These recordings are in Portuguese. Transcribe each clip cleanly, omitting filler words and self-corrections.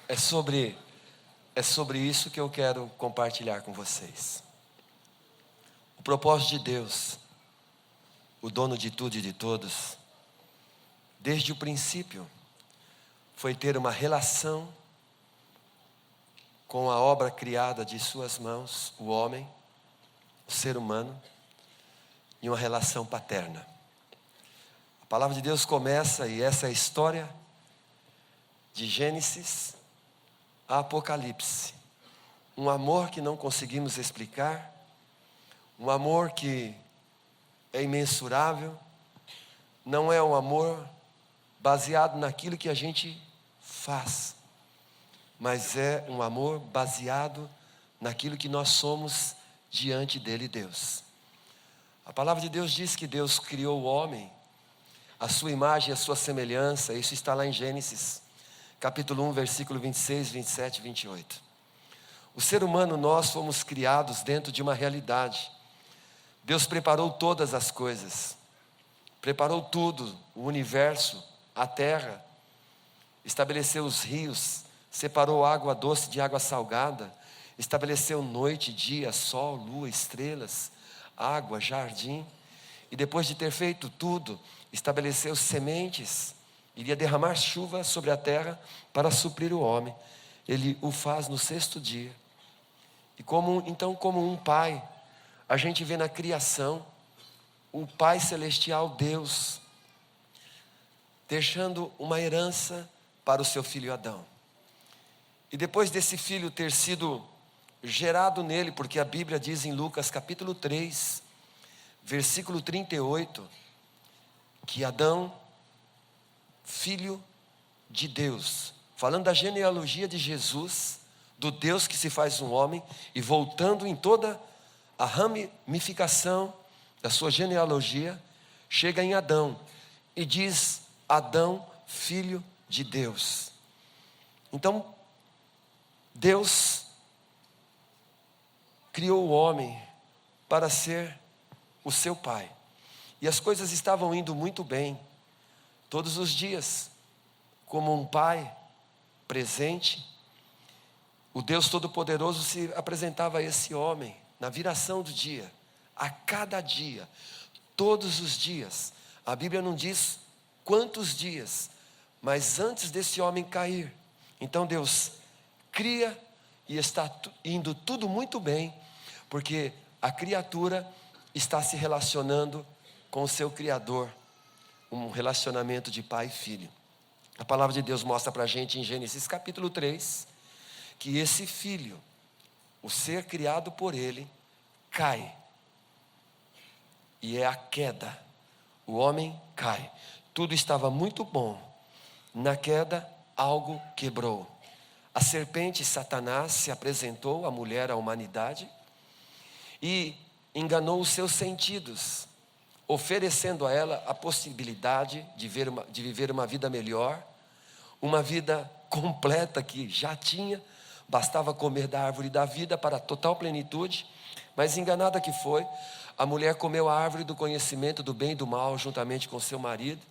É sobre, é sobre isso que eu quero compartilhar com vocês. O propósito de Deus, o dono de tudo e de todos, desde o princípio, foi ter uma relação com a obra criada de suas mãos, o homem, o ser humano, em uma relação paterna. A palavra de Deus começa, e essa é a história de Gênesis a Apocalipse. Um amor que não conseguimos explicar, um amor que é imensurável, não é um amor baseado naquilo que a gente faz, mas é um amor baseado naquilo que nós somos diante dele, Deus. A palavra de Deus diz que Deus criou o homem, a sua imagem e a sua semelhança. Isso está lá em Gênesis, capítulo 1, versículo 26, 27 e 28. O ser humano, nós fomos criados dentro de uma realidade. Deus preparou todas as coisas, preparou tudo, o universo, a terra, estabeleceu os rios, separou água doce de água salgada, estabeleceu noite, dia, sol, lua, estrelas, água, jardim, e depois de ter feito tudo, estabeleceu sementes, iria derramar chuva sobre a terra para suprir o homem. Ele o faz no sexto dia. E como um pai, a gente vê na criação o Pai Celestial, Deus, deixando uma herança para o seu filho Adão. E depois desse filho ter sido gerado nele, porque a Bíblia diz em Lucas capítulo 3, versículo 38, que Adão, filho de Deus, falando da genealogia de Jesus, do Deus que se faz um homem, e voltando em toda a ramificação da sua genealogia, chega em Adão e diz: Adão, filho de Deus. Então, Deus criou o homem para ser o seu pai. E as coisas estavam indo muito bem, todos os dias, como um pai presente. O Deus Todo-Poderoso se apresentava a esse homem na viração do dia, a cada dia, todos os dias. A Bíblia não diz quantos dias, mas antes desse homem cair. Então Deus cria e está indo tudo muito bem, porque a criatura está se relacionando com o seu Criador, um relacionamento de pai e filho. A palavra de Deus mostra para a gente em Gênesis capítulo 3, que esse filho, o ser criado por ele, cai. E é a queda. O homem cai. Tudo estava muito bom. Na queda, algo quebrou. A serpente Satanás se apresentou à mulher, à humanidade, e enganou os seus sentidos, oferecendo a ela a possibilidade de viver uma vida melhor, uma vida completa que já tinha, bastava comer da árvore da vida para total plenitude, mas enganada que foi, a mulher comeu a árvore do conhecimento do bem e do mal juntamente com seu marido,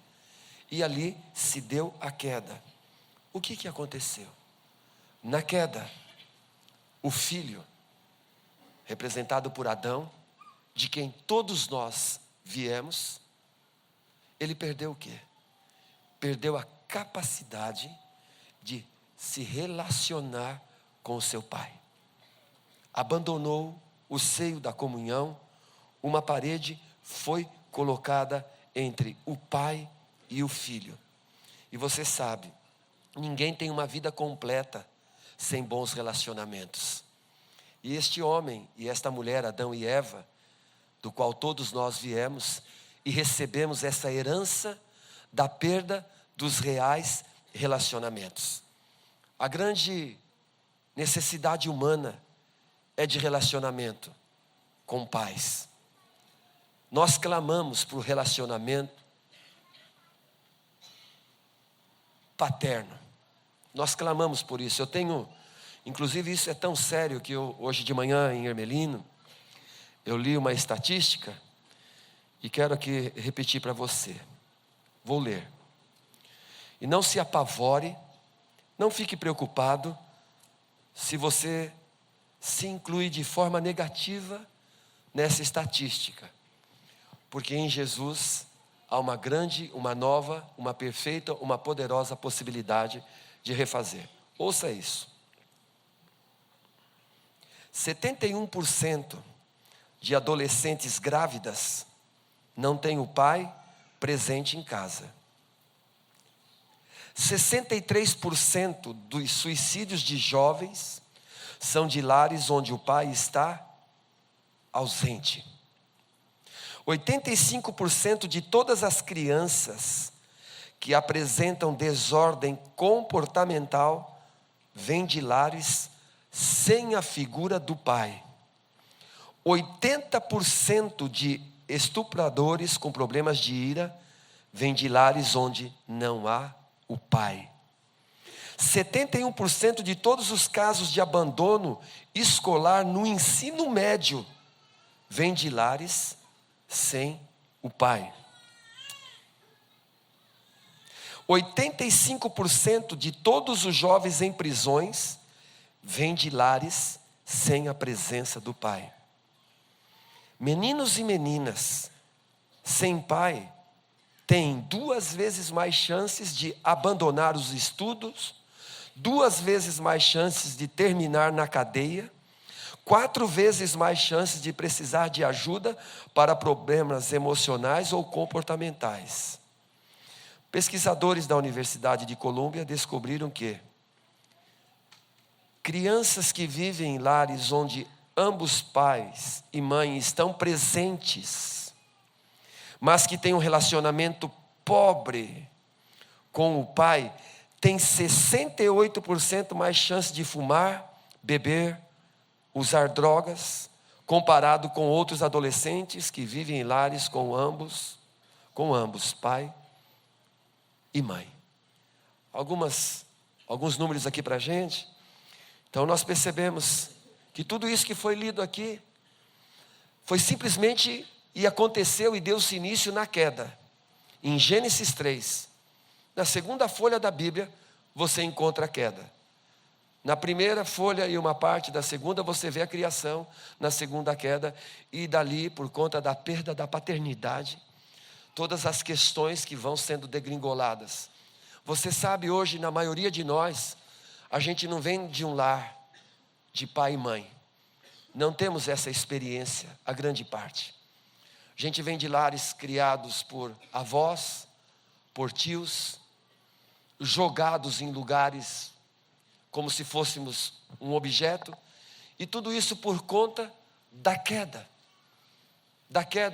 e ali se deu a queda. O que aconteceu? Na queda, o filho, representado por Adão, de quem todos nós viemos, ele perdeu o quê? Perdeu a capacidade de se relacionar com o seu pai. Abandonou o seio da comunhão, uma parede foi colocada entre o pai e o filho. E você sabe, ninguém tem uma vida completa sem bons relacionamentos. E este homem e esta mulher, Adão e Eva, do qual todos nós viemos e recebemos essa herança da perda dos reais relacionamentos. A grande necessidade humana é de relacionamento com pais. Nós clamamos por relacionamento paterno. Nós clamamos por isso. Inclusive isso é tão sério que hoje de manhã em Hermelino, eu li uma estatística e quero aqui repetir para você. Vou ler. E não se apavore Não fique preocupado se você se inclui de forma negativa nessa estatística. Porque em Jesus há uma grande, uma nova, uma perfeita, uma poderosa possibilidade de refazer. Ouça isso. 71% de adolescentes grávidas não têm o pai presente em casa. 63% dos suicídios de jovens são de lares onde o pai está ausente. 85% de todas as crianças que apresentam desordem comportamental vêm de lares sem a figura do pai. 80% de estupradores com problemas de ira vêm de lares onde não há o pai. 71% de todos os casos de abandono escolar no ensino médio vêm de lares sem o pai. 85% de todos os jovens em prisões vêm de lares sem a presença do pai. Meninos e meninas sem pai têm 2 vezes mais chances de abandonar os estudos, 2 vezes mais chances de terminar na cadeia, 4 vezes mais chances de precisar de ajuda para problemas emocionais ou comportamentais. Pesquisadores da Universidade de Colômbia descobriram que crianças que vivem em lares onde ambos pais e mãe estão presentes, mas que têm um relacionamento pobre com o pai, têm 68% mais chance de fumar, beber, usar drogas, comparado com outros adolescentes que vivem em lares com ambos, pai e mãe. Alguns números aqui para a gente. Então nós percebemos que tudo isso que foi lido aqui foi simplesmente e aconteceu e deu-se início na queda. Em Gênesis 3, na segunda folha da Bíblia, você encontra a queda. Na primeira folha e uma parte da segunda, você vê a criação, na segunda a queda, e dali, por conta da perda da paternidade, todas as questões que vão sendo degringoladas. Você sabe hoje, na maioria de nós, a gente não vem de um lar de pai e mãe. Não temos essa experiência, a grande parte. A gente vem de lares criados por avós, por tios, jogados em lugares como se fôssemos um objeto, e tudo isso por conta da queda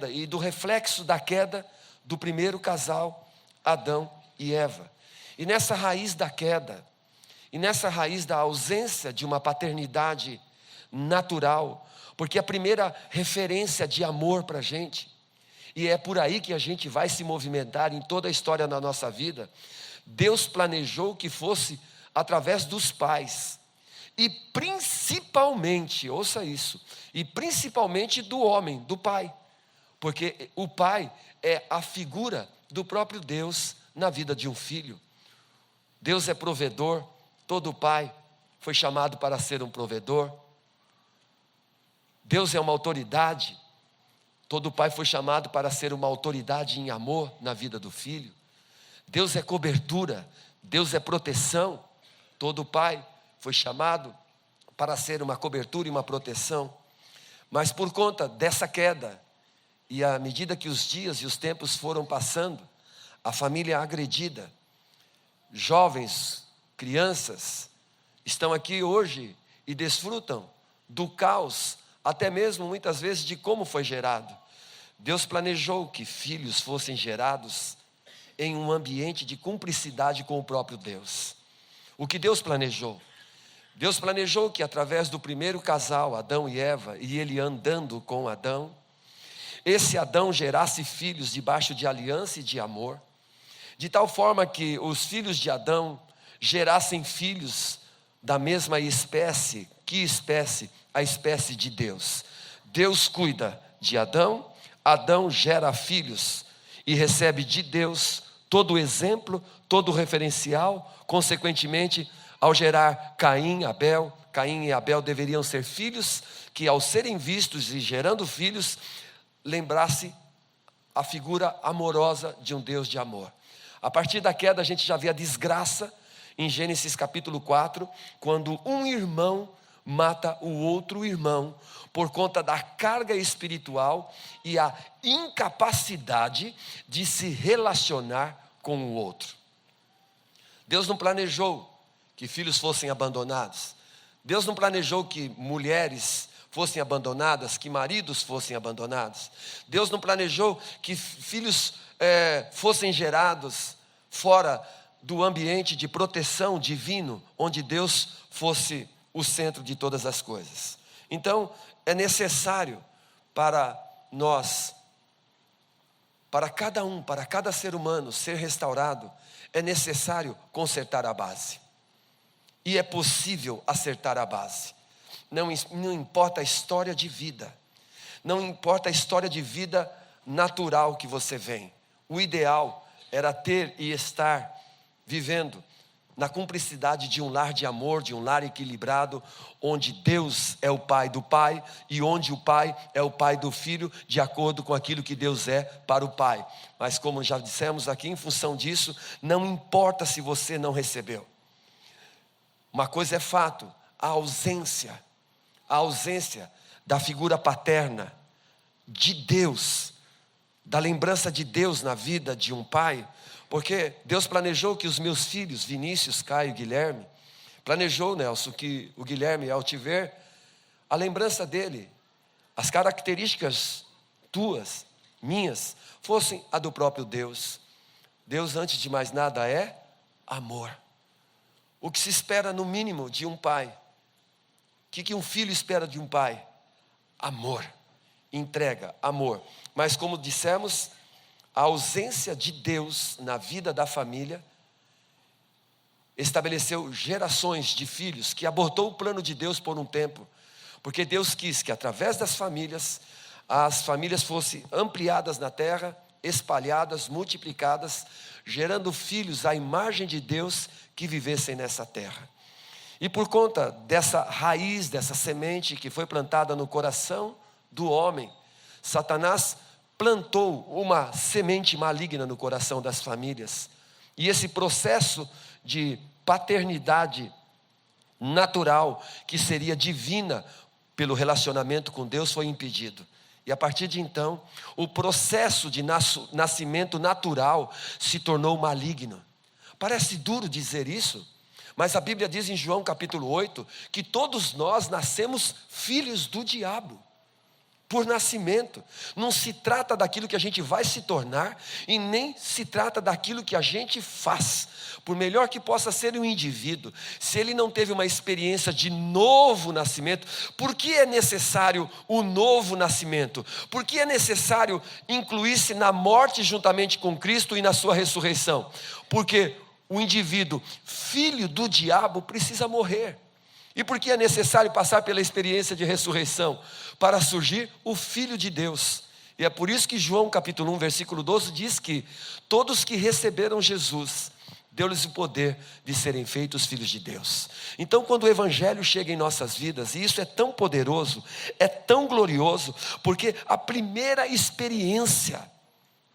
e do reflexo da queda do primeiro casal, Adão e Eva. E nessa raiz da queda, e nessa raiz da ausência de uma paternidade natural, porque a primeira referência de amor para a gente, e é por aí que a gente vai se movimentar em toda a história da nossa vida, Deus planejou que fosse através dos pais, e principalmente, ouça isso, e principalmente do homem, do pai, porque o pai é a figura do próprio Deus na vida de um filho. Deus é provedor, todo pai foi chamado para ser um provedor. Deus é uma autoridade, todo pai foi chamado para ser uma autoridade em amor na vida do filho. Deus é cobertura, Deus é proteção, todo pai foi chamado para ser uma cobertura e uma proteção. Mas por conta dessa queda, e à medida que os dias e os tempos foram passando, a família agredida, jovens, crianças, estão aqui hoje e desfrutam do caos, até mesmo muitas vezes de como foi gerado. Deus planejou que filhos fossem gerados em um ambiente de cumplicidade com o próprio Deus. O que Deus planejou? Deus planejou que através do primeiro casal, Adão e Eva, e ele andando com Adão, esse Adão gerasse filhos debaixo de aliança e de amor, de tal forma que os filhos de Adão gerassem filhos da mesma espécie. Que espécie? A espécie de Deus. Deus cuida de Adão, Adão gera filhos e recebe de Deus todo o exemplo, todo o referencial, consequentemente, ao gerar Caim e Abel deveriam ser filhos que, ao serem vistos e gerando filhos, lembrasse a figura amorosa de um Deus de amor. A partir da queda a gente já vê a desgraça em Gênesis capítulo 4, quando um irmão mata o outro irmão por conta da carga espiritual e a incapacidade de se relacionar com o outro. Deus não planejou que filhos fossem abandonados. Deus não planejou que mulheres fossem abandonadas, que maridos fossem abandonados. Deus não planejou que filhos fossem gerados fora do ambiente de proteção divino, onde Deus fosse o centro de todas as coisas. Então, é necessário para nós, para cada ser humano ser restaurado, é necessário consertar a base. E é possível acertar a base. Não importa a história de vida, não importa a história de vida natural que você vem. O ideal era ter e estar vivendo na cumplicidade de um lar de amor, de um lar equilibrado, onde Deus é o pai do pai e onde o pai é o pai do filho, de acordo com aquilo que Deus é para o pai. Mas como já dissemos aqui, em função disso, não importa se você não recebeu. Uma coisa é fato, a ausência da figura paterna de Deus, da lembrança de Deus na vida de um pai, porque Deus planejou que os meus filhos, Vinícius, Caio e Guilherme, planejou, Nelson, que o Guilherme, ao te ver, a lembrança dele, as características tuas, minhas, fossem a do próprio Deus. Deus, antes de mais nada, é amor. O que se espera no mínimo de um pai? O que um filho espera de um pai? Amor, entrega, amor. Mas como dissemos, a ausência de Deus na vida da família estabeleceu gerações de filhos que abortou o plano de Deus por um tempo, porque Deus quis que através das famílias, as famílias fossem ampliadas na terra, espalhadas, multiplicadas, gerando filhos à imagem de Deus que vivessem nessa terra. E por conta dessa raiz, dessa semente que foi plantada no coração do homem, Satanás plantou uma semente maligna no coração das famílias. E esse processo de paternidade natural, que seria divina pelo relacionamento com Deus, foi impedido. E a partir de então, o processo de nascimento natural se tornou maligno. Parece duro dizer isso, mas a Bíblia diz em João capítulo 8, que todos nós nascemos filhos do diabo. Por nascimento. Não se trata daquilo que a gente vai se tornar e nem se trata daquilo que a gente faz. Por melhor que possa ser um indivíduo, se ele não teve uma experiência de novo nascimento, por que é necessário o novo nascimento? Por que é necessário incluir-se na morte juntamente com Cristo e na sua ressurreição? Porque o indivíduo, filho do diabo, precisa morrer. E por que é necessário passar pela experiência de ressurreição? Para surgir o Filho de Deus. E é por isso que João capítulo 1, versículo 12 diz que todos que receberam Jesus, deu-lhes o poder de serem feitos filhos de Deus. Então quando o Evangelho chega em nossas vidas, e isso é tão poderoso, é tão glorioso, porque a primeira experiência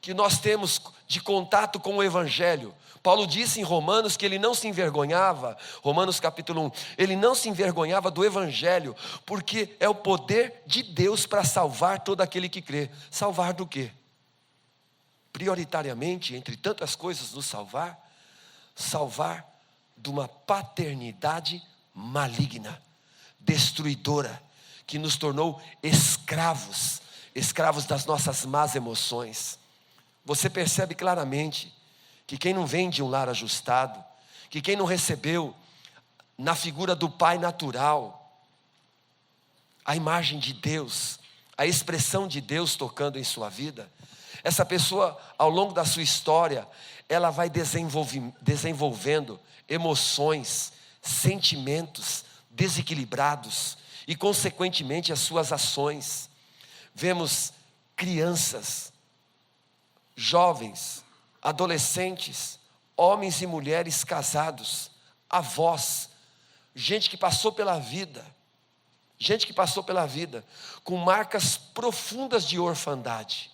que nós temos de contato com o Evangelho, Paulo disse em Romanos que ele não se envergonhava, Romanos capítulo 1, ele não se envergonhava do Evangelho, porque é o poder de Deus para salvar todo aquele que crê. Salvar do quê? Prioritariamente, entre tantas coisas, nos salvar de uma paternidade maligna, destruidora, que nos tornou escravos das nossas más emoções. Você percebe claramente que quem não vem de um lar ajustado, que quem não recebeu na figura do pai natural, a imagem de Deus, a expressão de Deus tocando em sua vida, essa pessoa, ao longo da sua história, ela vai desenvolvendo emoções, sentimentos desequilibrados e, consequentemente, as suas ações. Vemos crianças, jovens, adolescentes, homens e mulheres casados, avós, gente que passou pela vida, com marcas profundas de orfandade,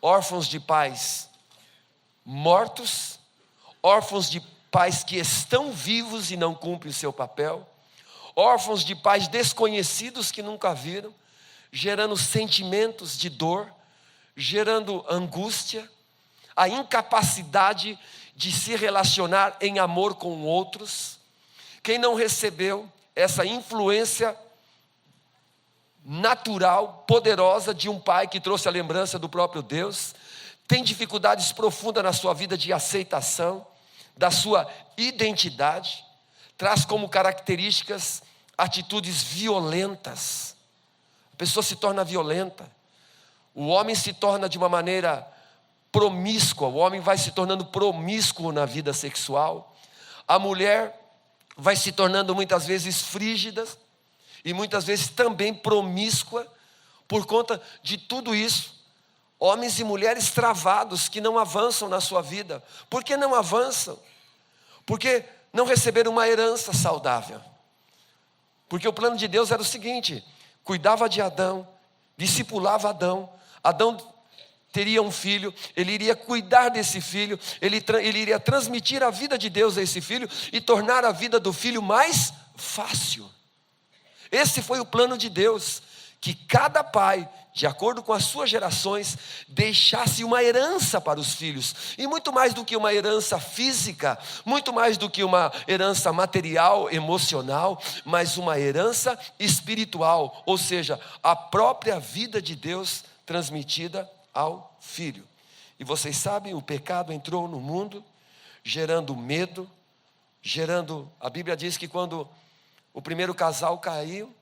órfãos de pais mortos, órfãos de pais que estão vivos e não cumprem o seu papel, órfãos de pais desconhecidos que nunca viram, gerando sentimentos de dor, gerando angústia, a incapacidade de se relacionar em amor com outros. Quem não recebeu essa influência natural, poderosa de um pai que trouxe a lembrança do próprio Deus, tem dificuldades profundas na sua vida de aceitação, da sua identidade, traz como características atitudes violentas. A pessoa se torna violenta, o homem se torna de uma maneira promíscua, o homem vai se tornando promíscuo na vida sexual, a mulher vai se tornando muitas vezes frígida e muitas vezes também promíscua por conta de tudo isso. Homens e mulheres travados que não avançam na sua vida. Por que não avançam? Porque não receberam uma herança saudável. Porque o plano de Deus era o seguinte: cuidava de Adão, discipulava Adão. Adão teria um filho, ele iria cuidar desse filho, ele iria transmitir a vida de Deus a esse filho e tornar a vida do filho mais fácil. Esse foi o plano de Deus, que cada pai, de acordo com as suas gerações, deixasse uma herança para os filhos, e muito mais do que uma herança física, muito mais do que uma herança material, emocional, mas uma herança espiritual, ou seja, a própria vida de Deus transmitida ao filho. E vocês sabem, o pecado entrou no mundo, gerando medo, a Bíblia diz que quando o primeiro casal caiu,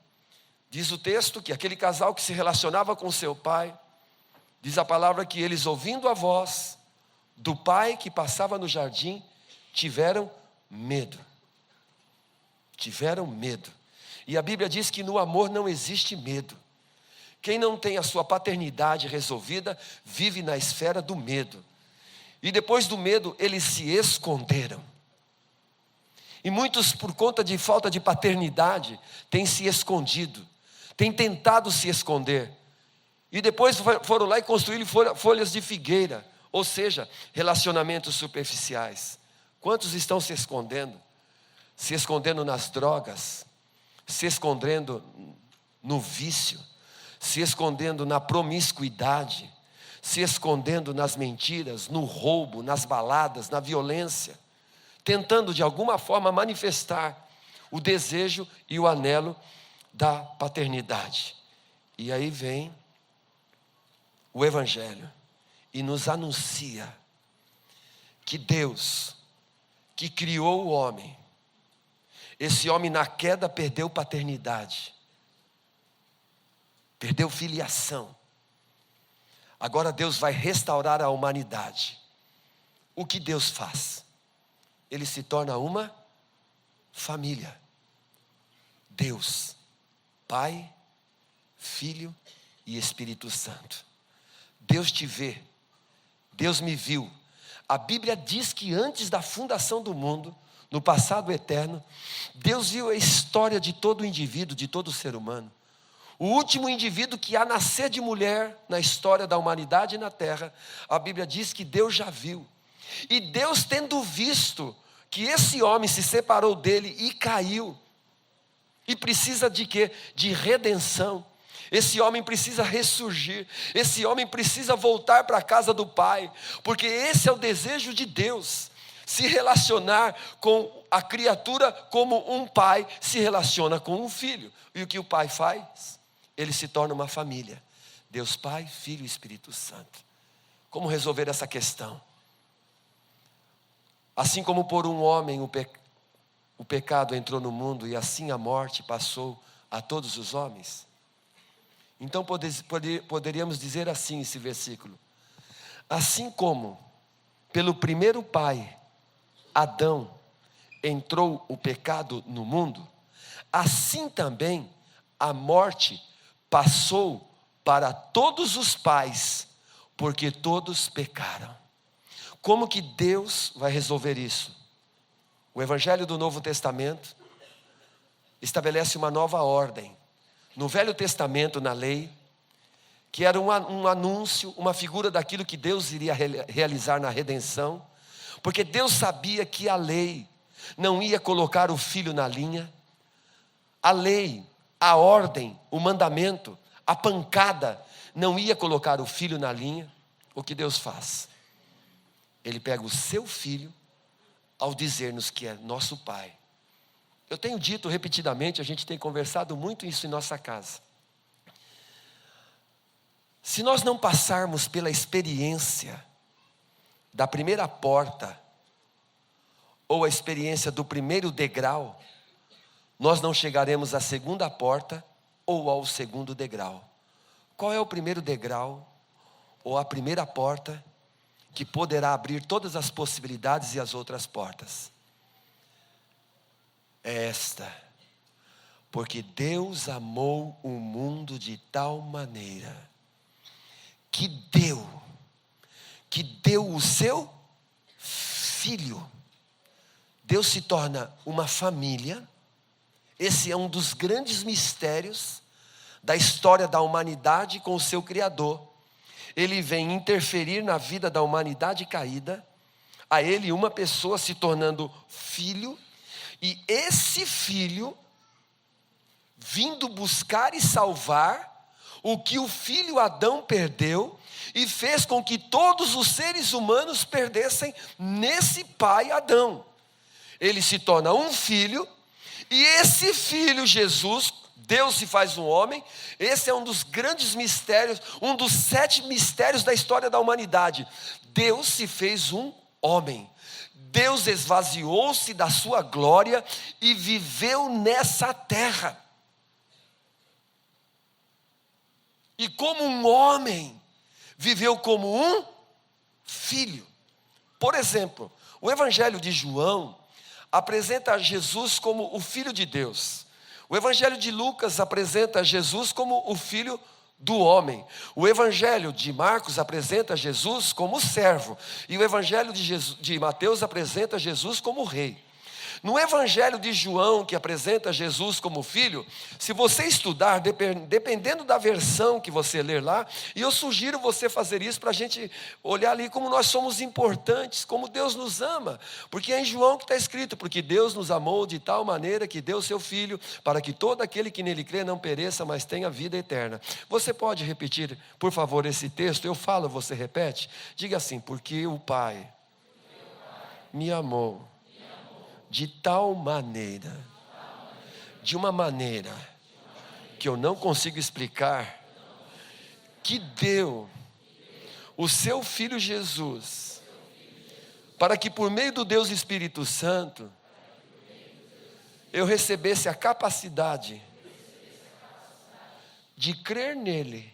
diz o texto que aquele casal que se relacionava com seu pai, diz a palavra que eles, ouvindo a voz do pai que passava no jardim, tiveram medo. E a Bíblia diz que no amor não existe medo. Quem não tem a sua paternidade resolvida, vive na esfera do medo. E depois do medo, eles se esconderam. E muitos, por conta de falta de paternidade, têm se escondido, têm tentado se esconder. E depois foram lá e construíram folhas de figueira, ou seja, relacionamentos superficiais. Quantos estão se escondendo? Se escondendo nas drogas, se escondendo no vício, se escondendo na promiscuidade, se escondendo nas mentiras, no roubo, nas baladas, na violência, tentando de alguma forma manifestar o desejo e o anelo da paternidade. E aí vem o Evangelho e nos anuncia que Deus, que criou o homem, esse homem na queda perdeu paternidade, perdeu filiação. Agora Deus vai restaurar a humanidade. O que Deus faz? Ele se torna uma família. Deus, Pai, Filho e Espírito Santo. Deus te vê, Deus me viu. A Bíblia diz que antes da fundação do mundo, no passado eterno, Deus viu a história de todo indivíduo, de todo ser humano. O último indivíduo que a nascer de mulher na história da humanidade na terra, a Bíblia diz que Deus já viu. E Deus, tendo visto que esse homem se separou dele e caiu, e precisa de quê? De redenção. Esse homem precisa ressurgir, esse homem precisa voltar para a casa do Pai, porque esse é o desejo de Deus, se relacionar com a criatura como um pai se relaciona com um filho. E o que o pai faz? Ele se torna uma família. Deus Pai, Filho e Espírito Santo. Como resolver essa questão? Assim como por um homem o pecado entrou no mundo e assim a morte passou a todos os homens. Então poderíamos dizer assim esse versículo: assim como pelo primeiro pai, Adão, entrou o pecado no mundo, assim também a morte passou para todos os pais, porque todos pecaram. Como que Deus vai resolver isso? O Evangelho do Novo Testamento estabelece uma nova ordem. No Velho Testamento, na lei, que era um anúncio, uma figura daquilo que Deus iria realizar na redenção, porque Deus sabia que a lei não ia colocar o filho na linha. A lei, a ordem, o mandamento, a pancada, não ia colocar o filho na linha. O que Deus faz? Ele pega o seu filho, ao dizer-nos que é nosso pai. Eu tenho dito repetidamente, a gente tem conversado muito isso em nossa casa. Se nós não passarmos pela experiência da primeira porta, ou a experiência do primeiro degrau, nós não chegaremos à segunda porta ou ao segundo degrau. Qual é o primeiro degrau ou a primeira porta que poderá abrir todas as possibilidades e as outras portas? É esta: porque Deus amou o mundo de tal maneira que deu o seu filho. Deus se torna uma família. Esse é um dos grandes mistérios da história da humanidade com o seu Criador. Ele vem interferir na vida da humanidade caída, a ele uma pessoa se tornando filho, e esse filho vindo buscar e salvar o que o filho Adão perdeu, e fez com que todos os seres humanos perdessem nesse pai Adão. Ele se torna um filho, e esse filho Jesus, Deus se faz um homem. Esse é um dos grandes mistérios, um dos 7 mistérios da história da humanidade. Deus se fez um homem. Deus esvaziou-se da sua glória e viveu nessa terra. E como um homem, viveu como um filho. Por exemplo, o Evangelho de João apresenta Jesus como o Filho de Deus. O Evangelho de Lucas apresenta Jesus como o Filho do homem. O Evangelho de Marcos apresenta Jesus como servo. E o Evangelho de Mateus apresenta Jesus como rei. No Evangelho de João, que apresenta Jesus como filho, se você estudar, dependendo da versão que você ler lá, e eu sugiro você fazer isso para a gente olhar ali como nós somos importantes, como Deus nos ama, porque é em João que está escrito: porque Deus nos amou de tal maneira que deu seu Filho, para que todo aquele que nele crê não pereça, mas tenha vida eterna. Você pode repetir, por favor, esse texto? Eu falo, você repete? Diga assim: porque o Pai me amou de tal maneira, de uma maneira que eu não consigo explicar, que deu o seu Filho Jesus, para que por meio do Deus Espírito Santo, eu recebesse a capacidade de crer nele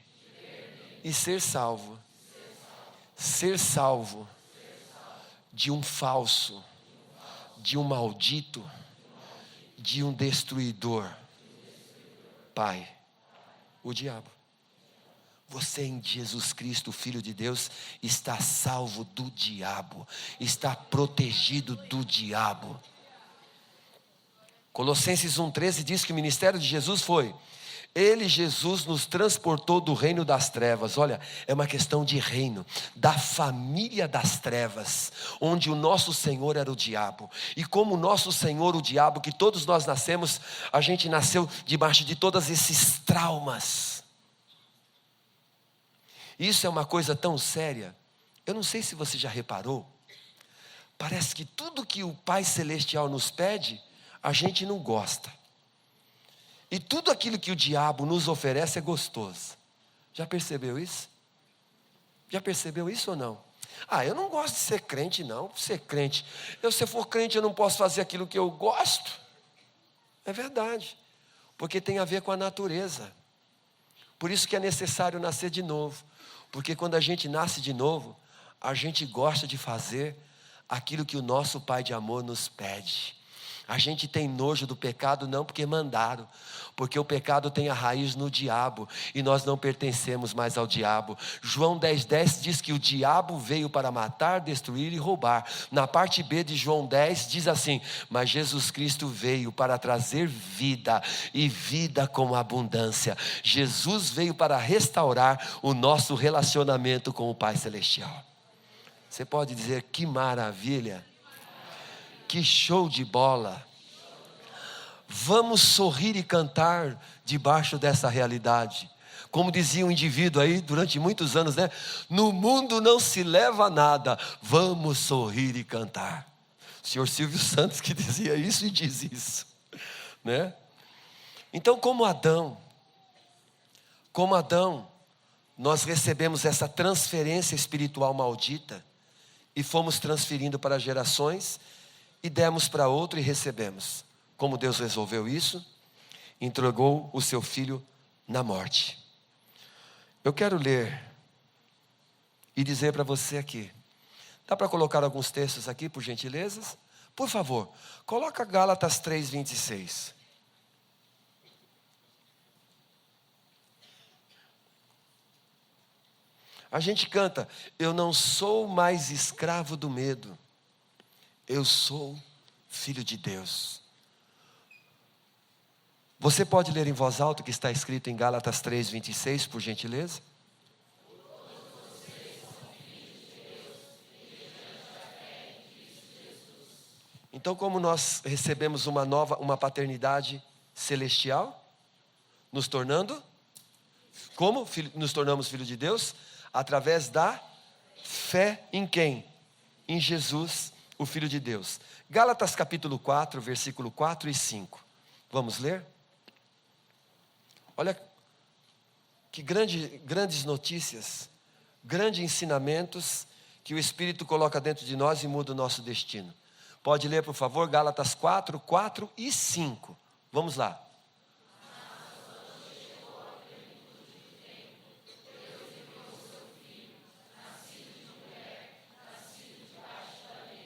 e ser salvo. Ser salvo de um falso, de um maldito, de um destruidor. Pai, o diabo. Você em Jesus Cristo, Filho de Deus, está salvo do diabo, está protegido do diabo. Colossenses 1,13 diz que o ministério de Jesus foi: Ele, Jesus, nos transportou do reino das trevas. Olha, é uma questão de reino, da família das trevas, onde o nosso Senhor era o diabo. E como o nosso Senhor, o diabo, que todos nós nascemos, a gente nasceu debaixo de todos esses traumas. Isso é uma coisa tão séria. Eu não sei se você já reparou, parece que tudo que o Pai Celestial nos pede, a gente não gosta. E tudo aquilo que o diabo nos oferece é gostoso. Já percebeu isso? Já percebeu isso ou não? Eu não gosto de ser crente não. Ser crente, se eu for crente eu não posso fazer aquilo que eu gosto. É verdade. Porque tem a ver com a natureza. Por isso que é necessário nascer de novo. Porque quando a gente nasce de novo, a gente gosta de fazer aquilo que o nosso Pai de amor nos pede. A gente tem nojo do pecado não porque mandaram, porque o pecado tem a raiz no diabo e nós não pertencemos mais ao diabo. João 10,10 diz que o diabo veio para matar, destruir e roubar. Na parte B de João 10 diz assim: mas Jesus Cristo veio para trazer vida e vida com abundância. Jesus veio para restaurar o nosso relacionamento com o Pai Celestial. Você pode dizer que maravilha? Que show de bola! Vamos sorrir e cantar debaixo dessa realidade. Como dizia um indivíduo aí durante muitos anos, né? No mundo não se leva a nada, vamos sorrir e cantar. O senhor Silvio Santos que dizia isso e diz isso, né? Então, como Adão, nós recebemos essa transferência espiritual maldita e fomos transferindo para gerações e demos para outro e recebemos. Como Deus resolveu isso? Entregou o seu filho na morte. Eu quero ler e dizer para você aqui. Dá para colocar alguns textos aqui, por gentileza? Por favor, coloca Gálatas 3:26. A gente canta: eu não sou mais escravo do medo, eu sou filho de Deus. Você pode ler em voz alta o que está escrito em Gálatas 3:26, por gentileza? Então, como nós recebemos uma paternidade celestial, nos tornando, como nos tornamos filhos de Deus? Através da fé em quem? Em Jesus, o Filho de Deus. Gálatas capítulo 4, versículo 4 e 5. Vamos ler? Olha que grandes notícias, grandes ensinamentos que o Espírito coloca dentro de nós e muda o nosso destino. Pode ler, por favor, Gálatas 4, 4 e 5. Vamos lá.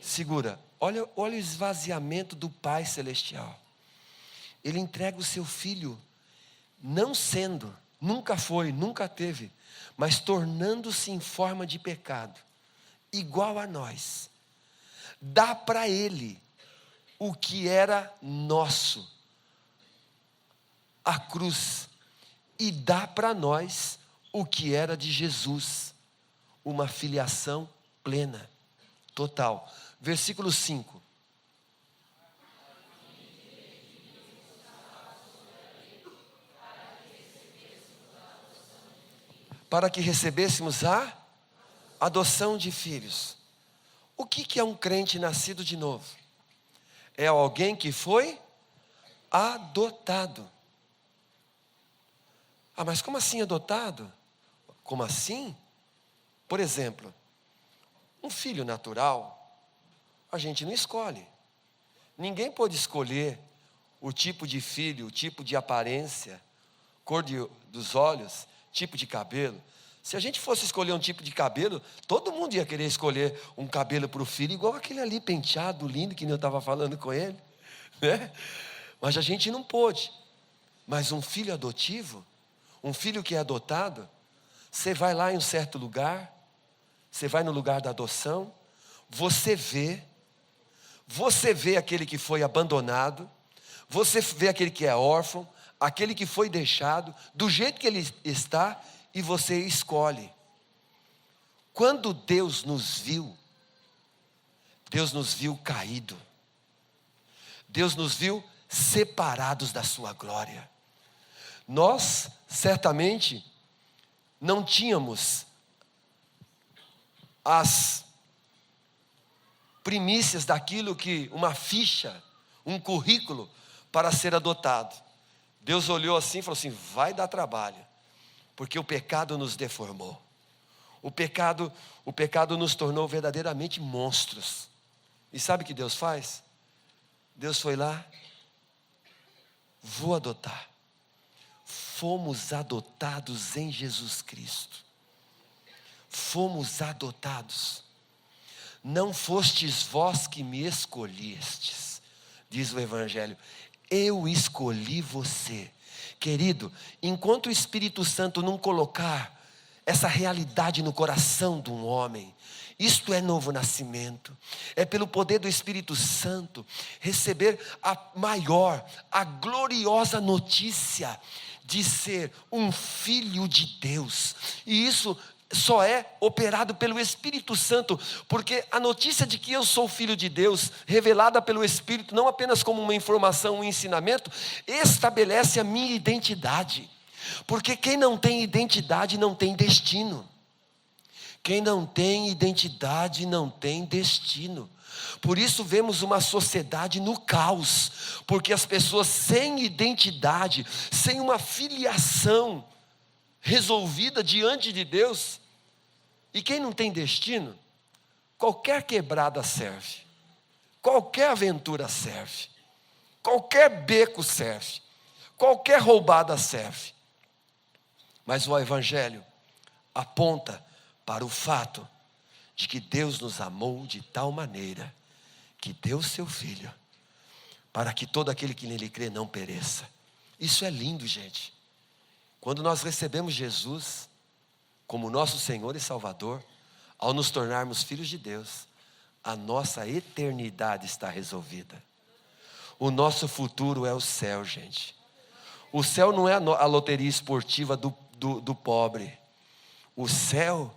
Segura. Olha o esvaziamento do Pai Celestial. Ele entrega o seu filho, não sendo, nunca foi, nunca teve, mas tornando-se em forma de pecado, igual a nós. Dá para ele o que era nosso, a cruz, e dá para nós o que era de Jesus, uma filiação plena, total. Versículo 5. Para que recebêssemos a adoção de filhos. O que é um crente nascido de novo? É alguém que foi adotado. Ah, mas como assim adotado? Como assim? Por exemplo, um filho natural, a gente não escolhe. Ninguém pode escolher o tipo de filho, o tipo de aparência, cor dos olhos, tipo de cabelo. Se a gente fosse escolher um tipo de cabelo, todo mundo ia querer escolher um cabelo para o filho, igual aquele ali penteado, lindo, que eu estava falando com ele, né? Mas a gente não pôde. Mas um filho adotivo, um filho que é adotado, você vai lá em um certo lugar, você vai no lugar da adoção, você vê aquele que foi abandonado, você vê aquele que é órfão, aquele que foi deixado, do jeito que ele está, e você escolhe. Quando Deus nos viu caído, Deus nos viu separados da sua glória. Nós, certamente, não tínhamos as primícias daquilo que, uma ficha, um currículo para ser adotado. Deus olhou assim e falou assim: vai dar trabalho, porque o pecado nos deformou. O pecado nos tornou verdadeiramente monstros. E sabe o que Deus faz? Deus foi lá, vou adotar. Fomos adotados em Jesus Cristo. Fomos adotados. Não fostes vós que me escolhestes, diz o Evangelho. Eu escolhi você. Querido, enquanto o Espírito Santo não colocar essa realidade no coração de um homem, isto é novo nascimento. É pelo poder do Espírito Santo receber a maior, a gloriosa notícia de ser um filho de Deus. E isso só é operado pelo Espírito Santo, porque a notícia de que eu sou filho de Deus, revelada pelo Espírito, não apenas como uma informação, um ensinamento, estabelece a minha identidade. Porque quem não tem identidade não tem destino. Quem não tem identidade não tem destino. Por isso vemos uma sociedade no caos, porque as pessoas sem identidade, sem uma filiação resolvida diante de Deus, e quem não tem destino, qualquer quebrada serve, qualquer aventura serve, qualquer beco serve, qualquer roubada serve. Mas o Evangelho aponta para o fato de que Deus nos amou de tal maneira que deu seu Filho, para que todo aquele que nele crê não pereça. Isso é lindo, gente. Quando nós recebemos Jesus como nosso Senhor e Salvador, ao nos tornarmos filhos de Deus, a nossa eternidade está resolvida. O nosso futuro é o céu, gente. O céu não é a loteria esportiva do pobre. O céu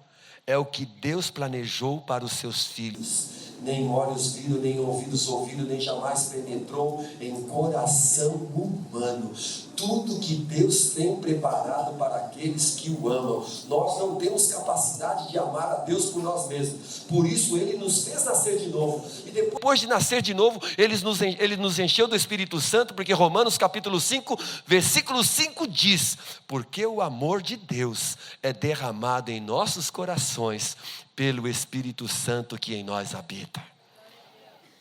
é o que Deus planejou para os seus filhos. Nem olhos viram, nem ouvidos ouviram, nem jamais penetrou em coração humano. Tudo que Deus tem preparado para aqueles que o amam. Nós não temos capacidade de amar a Deus por nós mesmos. Por isso Ele nos fez nascer de novo. E depois de nascer de novo, Ele nos encheu do Espírito Santo, porque Romanos capítulo 5, versículo 5 diz: porque o amor de Deus é derramado em nossos corações pelo Espírito Santo que em nós habita.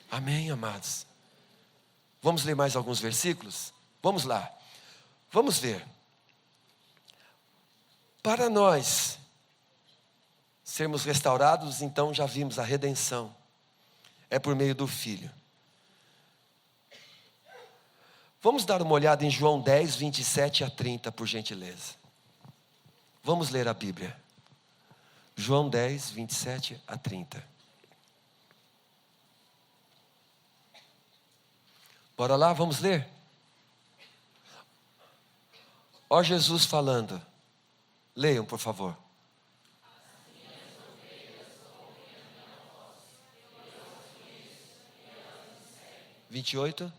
Amém, amados? Vamos ler mais alguns versículos? Vamos lá. Vamos ver. Para nós sermos restaurados, então já vimos a redenção. É por meio do Filho. Vamos dar uma olhada em João 10, 27 a 30, por gentileza. Vamos ler a Bíblia. João 10, 27 a 30. Bora lá, vamos ler? Ó Jesus falando. Leiam, por favor. 28.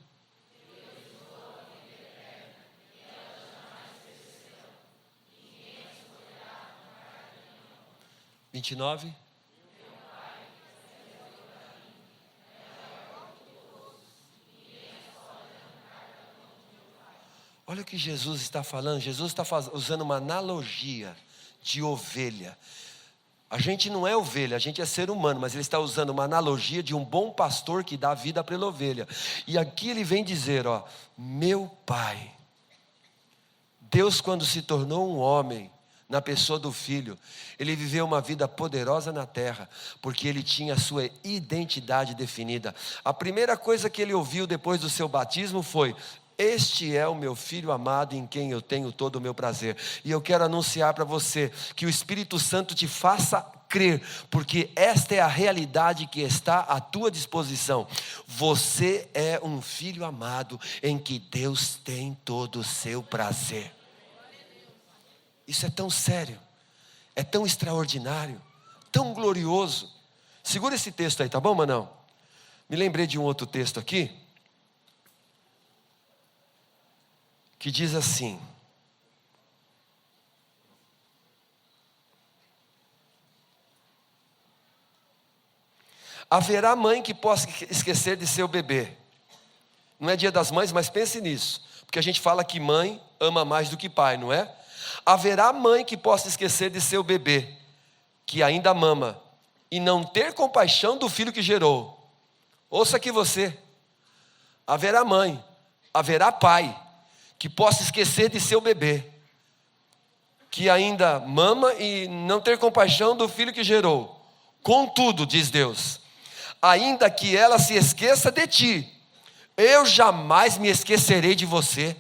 29. Olha o que Jesus está falando. Jesus está usando uma analogia de ovelha. A gente não é ovelha, a gente é ser humano, mas ele está usando uma analogia de um bom pastor que dá vida pela ovelha. E aqui ele vem dizer, ó, meu Pai. Deus, quando se tornou um homem, na pessoa do Filho, ele viveu uma vida poderosa na terra, porque ele tinha a sua identidade definida. A primeira coisa que ele ouviu depois do seu batismo foi: este é o meu Filho amado em quem eu tenho todo o meu prazer. E eu quero anunciar para você que o Espírito Santo te faça crer, porque esta é a realidade que está à tua disposição. Você é um filho amado em que Deus tem todo o seu prazer. Isso é tão sério, é tão extraordinário, tão glorioso. Segura esse texto aí, tá bom, Manão? Me lembrei de um outro texto aqui, que diz assim: haverá mãe que possa esquecer de seu bebê. Não é dia das mães, mas pense nisso, porque a gente fala que mãe ama mais do que pai, não é? Haverá mãe que possa esquecer de seu bebê, que ainda mama, e não ter compaixão do filho que gerou. Ouça aqui você. Haverá mãe, haverá pai, que possa esquecer de seu bebê, que ainda mama e não ter compaixão do filho que gerou. Contudo, diz Deus, ainda que ela se esqueça de ti, eu jamais me esquecerei de você.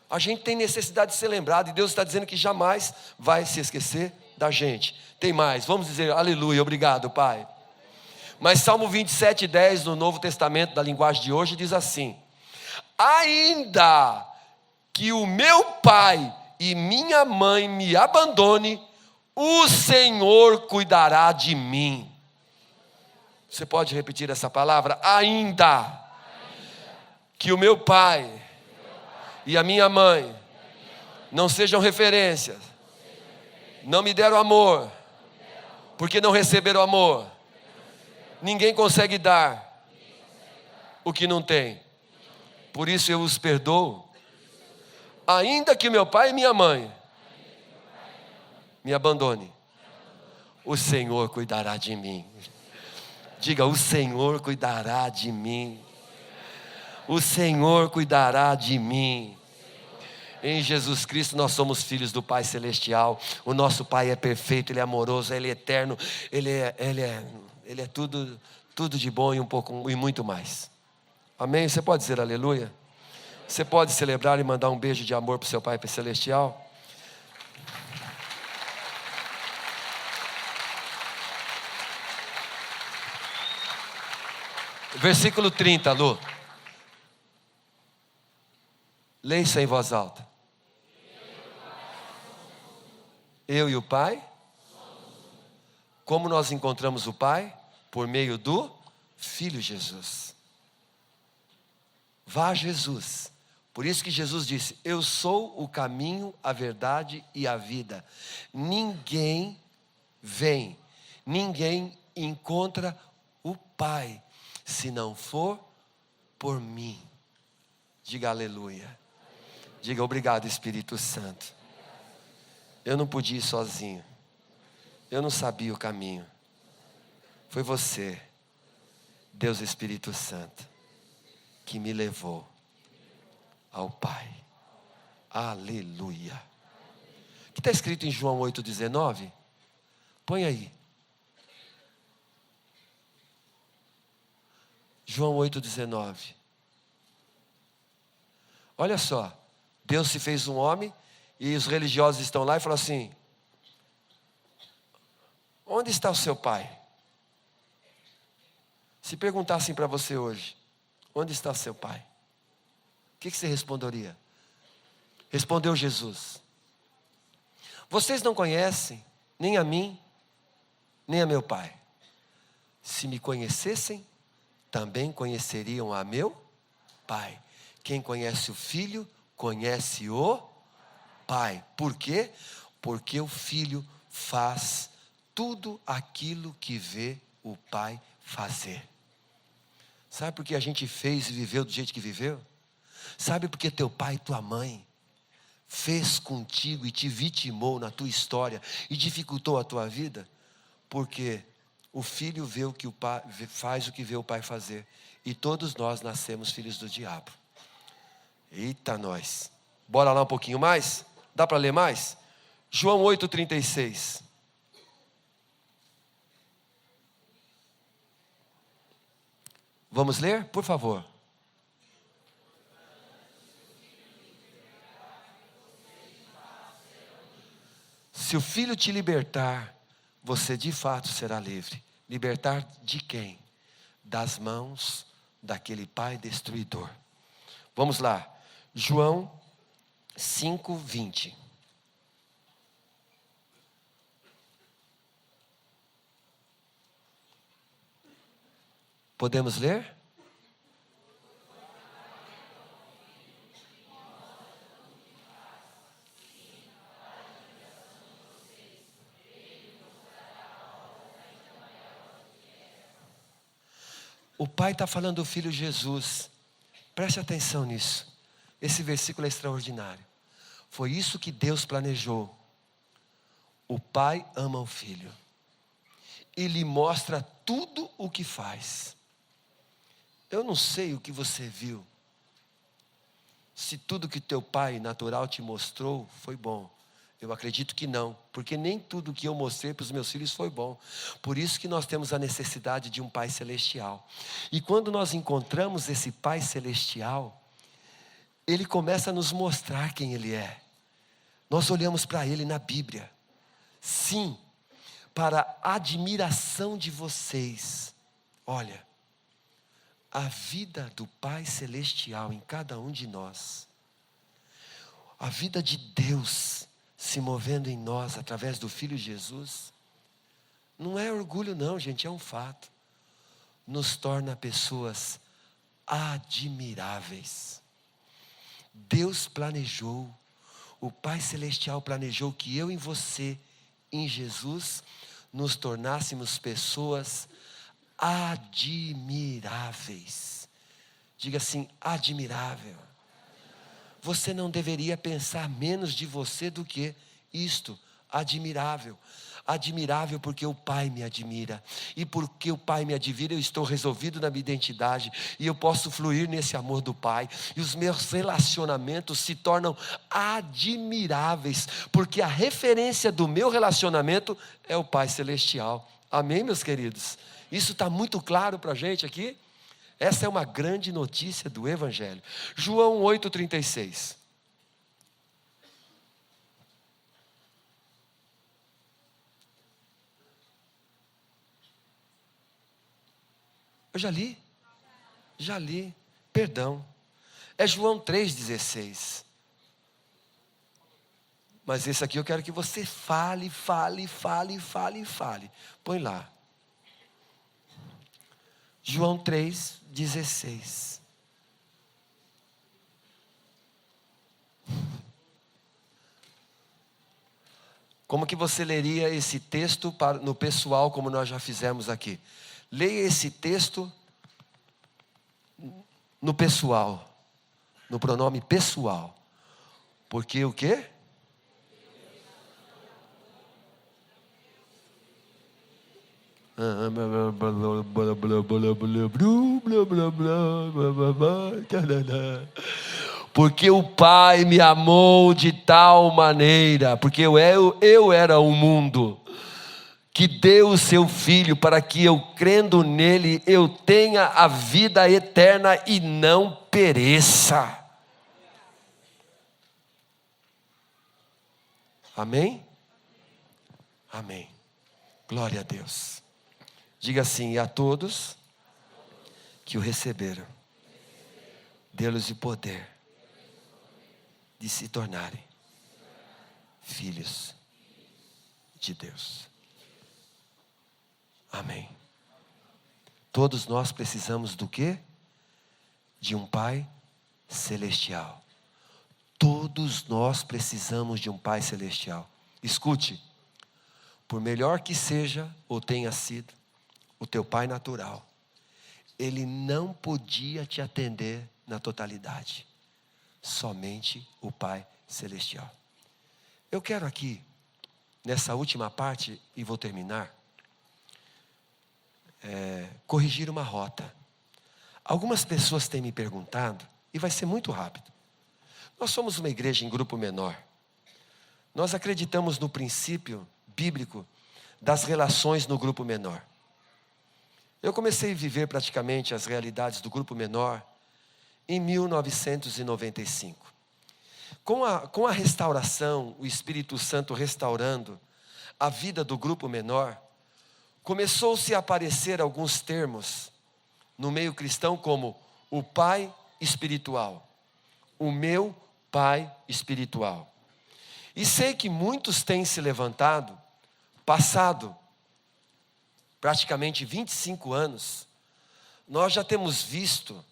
A gente tem necessidade de ser lembrado, e Deus está dizendo que jamais vai se esquecer da gente. Tem mais, vamos dizer aleluia, obrigado, Pai. Mas Salmo 27:10 no Novo Testamento, da linguagem de hoje, diz assim: ainda que o meu pai e minha mãe me abandone, o Senhor cuidará de mim. Você pode repetir essa palavra? Ainda que o meu pai e a minha mãe não sejam referências, não me deram amor, porque não receberam amor. Ninguém consegue dar o que não tem. Por isso eu os perdoo. Ainda que meu pai e minha mãe me abandone, o Senhor cuidará de mim. Diga, o Senhor cuidará de mim. O Senhor cuidará de mim. Em Jesus Cristo nós somos filhos do Pai Celestial. O nosso Pai é perfeito, Ele é amoroso, Ele é eterno, Ele é tudo de bom e muito mais. Amém? Você pode dizer aleluia? Você pode celebrar e mandar um beijo de amor para o seu Pai Celestial? Versículo 30, Lu. Leia isso em voz alta. Eu e o Pai. Como nós encontramos o Pai? Por meio do Filho Jesus. Vá a Jesus. Por isso que Jesus disse: eu sou o caminho, a verdade e a vida. Ninguém encontra o Pai se não for por mim. Diga aleluia. Diga obrigado, Espírito Santo. Eu não podia ir sozinho. Eu não sabia o caminho. Foi você, Deus Espírito Santo, que me levou ao Pai. Aleluia. O que está escrito em João 8,19? Põe aí. João 8,19. Olha só. Deus se fez um homem e os religiosos estão lá e falam assim: onde está o seu pai? Se perguntassem para você hoje, onde está o seu pai? O que você responderia? Respondeu Jesus: vocês não conhecem nem a mim, nem a meu pai. Se me conhecessem, também conheceriam a meu pai. Quem conhece o Filho, conhece o Pai. Por quê? Porque o Filho faz tudo aquilo que vê o Pai fazer. Sabe por que a gente fez e viveu do jeito que viveu? Sabe por que teu pai e tua mãe fez contigo e te vitimou na tua história e dificultou a tua vida? Porque o filho vê o que o pai faz, o que vê o pai fazer. E todos nós nascemos filhos do diabo. Eita nós. Bora lá um pouquinho mais? Dá para ler mais? João 8,36. Vamos ler? Por favor. Se o Filho te libertar, você de fato será livre. Libertar de quem? Das mãos daquele pai destruidor. Vamos lá. João 5:20. Podemos ler? O Pai está falando do Filho Jesus. Preste atenção nisso. Esse versículo é extraordinário. Foi isso que Deus planejou. O Pai ama o Filho. E lhe mostra tudo o que faz. Eu não sei o que você viu. Se tudo que teu pai natural te mostrou foi bom. Eu acredito que não, porque nem tudo que eu mostrei para os meus filhos foi bom. Por isso que nós temos a necessidade de um Pai Celestial. E quando nós encontramos esse Pai Celestial, Ele começa a nos mostrar quem Ele é. Nós olhamos para Ele na Bíblia. Sim, para a admiração de vocês. Olha, a vida do Pai Celestial em cada um de nós. A vida de Deus se movendo em nós através do Filho Jesus. Não é orgulho não, gente, é um fato. Nos torna pessoas admiráveis. Deus planejou, o Pai Celestial planejou que eu e você, em Jesus, nos tornássemos pessoas admiráveis. Diga assim, admirável. Você não deveria pensar menos de você do que isto, admirável. Admirável porque o Pai me admira. E porque o Pai me admira, eu estou resolvido na minha identidade. E eu posso fluir nesse amor do Pai. E os meus relacionamentos se tornam admiráveis. Porque a referência do meu relacionamento é o Pai Celestial. Amém, meus queridos? Isso está muito claro para a gente aqui? Essa é uma grande notícia do Evangelho. João 8,36. Eu já li? Já li. Perdão. É João 3,16. Mas esse aqui eu quero que você fale. Põe lá. João 3,16. Como que você leria esse texto no pessoal, como nós já fizemos aqui? Leia esse texto no pessoal, no pronome pessoal. Porque o quê? Porque o Pai me amou de tal maneira, porque eu era o mundo, que deu o seu Filho para que eu, crendo nele, eu tenha a vida eterna e não pereça. Amém? Amém. Glória a Deus. Diga assim, e a todos que o receberam, deu-lhes o poder de se tornarem filhos de Deus. Amém. Todos nós precisamos do quê? De um Pai Celestial. Todos nós precisamos de um Pai Celestial. Escute, por melhor que seja ou tenha sido o teu pai natural, ele não podia te atender na totalidade. Somente o Pai Celestial. Eu quero aqui, nessa última parte, e vou terminar, corrigir uma rota. Algumas pessoas têm me perguntado, e vai ser muito rápido. Nós somos uma igreja em grupo menor. Nós acreditamos no princípio bíblico das relações no grupo menor. Eu comecei a viver praticamente as realidades do grupo menor em 1995. Com a restauração, o Espírito Santo restaurando a vida do grupo menor, começou-se a aparecer alguns termos no meio cristão como o pai espiritual, o meu pai espiritual. E sei que muitos têm se levantado, passado praticamente 25 anos, nós já temos visto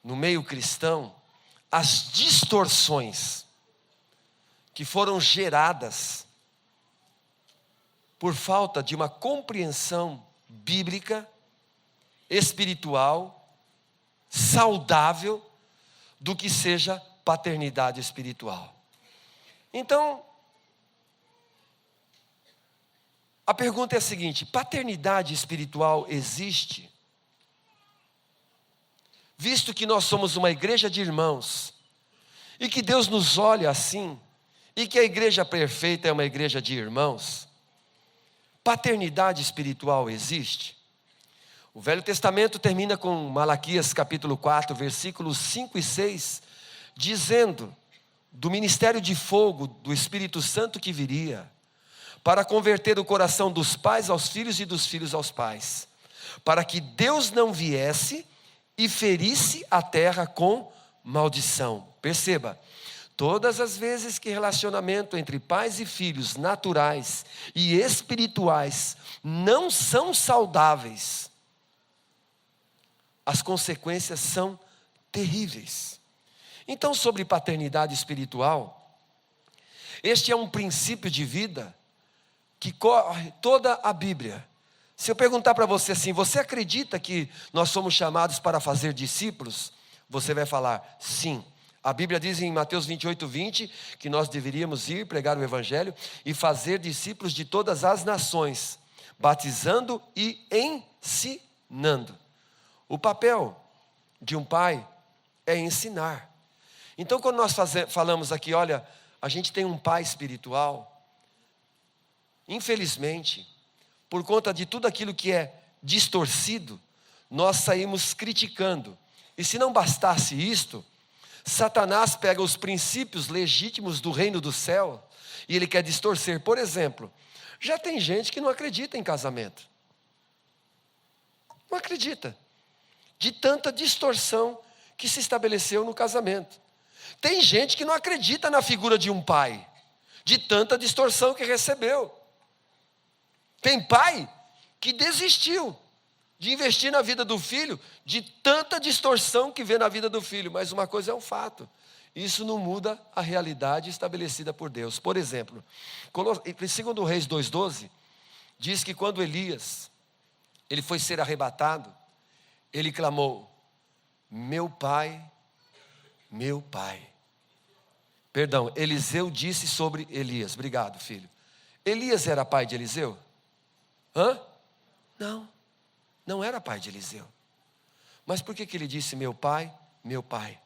no meio cristão as distorções que foram geradas por falta de uma compreensão bíblica, espiritual, saudável do que seja paternidade espiritual. Então, a pergunta é a seguinte: paternidade espiritual existe? Visto que nós somos uma igreja de irmãos, e que Deus nos olha assim, e que a igreja perfeita é uma igreja de irmãos, paternidade espiritual existe? O Velho Testamento termina com Malaquias capítulo 4, versículos 5 e 6, dizendo do ministério de fogo do Espírito Santo que viria, para converter o coração dos pais aos filhos e dos filhos aos pais, para que Deus não viesse e ferisse a terra com maldição. Perceba, todas as vezes que relacionamento entre pais e filhos naturais e espirituais não são saudáveis, as consequências são terríveis. Então, sobre paternidade espiritual, este é um princípio de vida que corre toda a Bíblia. Se eu perguntar para você assim, você acredita que nós somos chamados para fazer discípulos? Você vai falar, sim. A Bíblia diz em Mateus 28, 20, que nós deveríamos ir pregar o Evangelho e fazer discípulos de todas as nações, batizando e ensinando. O papel de um pai é ensinar. Então, quando nós falamos aqui, olha, a gente tem um pai espiritual, infelizmente, por conta de tudo aquilo que é distorcido, nós saímos criticando. E se não bastasse isto, Satanás pega os princípios legítimos do reino do céu e ele quer distorcer. Por exemplo, já tem gente que não acredita em casamento. Não acredita. De tanta distorção que se estabeleceu no casamento. Tem gente que não acredita na figura de um pai, de tanta distorção que recebeu. Tem pai que desistiu de investir na vida do filho, de tanta distorção que vê na vida do filho. Mas uma coisa é um fato, isso não muda a realidade estabelecida por Deus. Por exemplo, em 2 Reis 2,12, diz que quando Elias ele foi ser arrebatado, ele clamou, meu pai, meu pai. Perdão, Eliseu disse sobre Elias. Obrigado, filho. Elias era pai de Eliseu? Não, não era pai de Eliseu. Mas por que ele disse meu pai, meu pai?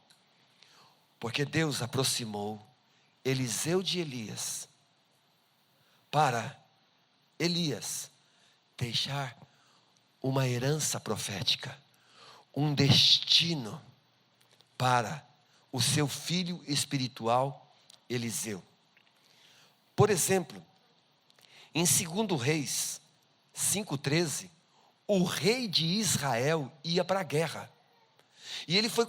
Porque Deus aproximou Eliseu de Elias para Elias deixar uma herança profética, um destino para o seu filho espiritual Eliseu. Por exemplo, em 2 Reis 5,13, o rei de Israel ia para a guerra. E ele foi